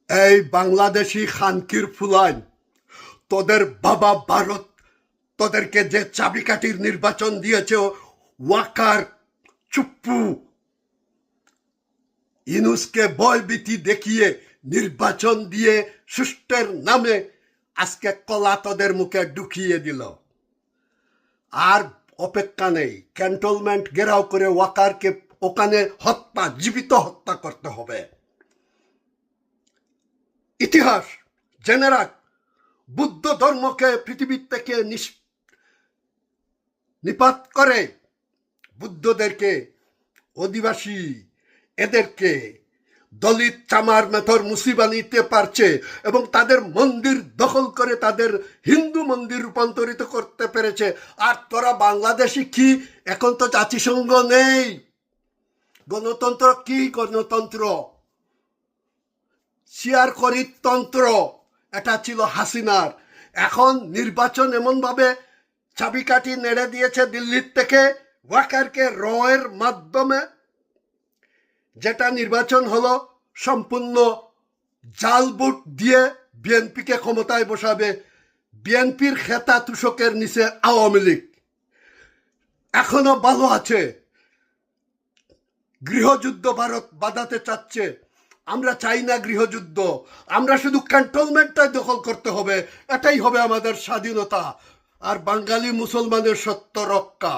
এই বাংলাদেশি খানকির ফুলাইন, তোদের বাবা ভারত তোদেরকে যে চাবিকাঠির নির্বাচন দিয়েছে, ওয়াকার, চুপ্পু, ইনুসকে ভয়ভীতি দেখিয়ে নির্বাচন দিয়ে সুষ্ঠের নামে আজকে কলা তোদের মুখে ঢুকিয়ে দিল। আর অপেক্ষা নেই, ক্যান্টনমেন্ট ঘেরাও করে ওয়াকারকে ওখানে জীবিত হত্যা করতে হবে। ইতিহাস জেনে রাখ, বুদ্ধ ধর্মকে পৃথিবীর থেকে নিপাত করে বুদ্ধদেরকে, আদিবাসী এদেরকে দলিত চামার মেথর মুসিবা নিতে পারছে এবং তাদের মন্দির দখল করে তাদের হিন্দু মন্দির রূপান্তরিত করতে পেরেছে। আর তোরা বাংলাদেশি কি? এখন তো জাতিসংঘ নেই, গণতন্ত্র কি? গণতন্ত্র শেয়ার করিতন্ত্র, এটা ছিল হাসিনার। এখন নির্বাচন এমনভাবে চাবিকাঠি নেড়ে দিয়েছে দিল্লির থেকে ওয়াকারকে রয়ের মাধ্যমে, যেটা নির্বাচন হলো সম্পূর্ণ জাল ভোট দিয়ে বিএনপিকে ক্ষমতায় বসাবে। বিএনপির খেতা তুষকের নিচে আওয়ামী লীগ এখনো ভালো আছে। গৃহযুদ্ধ ভারত বাঁধাতে চাচ্ছে, আমরা চাই না গৃহযুদ্ধ, আমরা শুধু ক্যান্টনমেন্টটাই দখল করতে হবে, এটাই হবে আমাদের স্বাধীনতা আর বাঙালি মুসলমানের সত্য রক্ষা।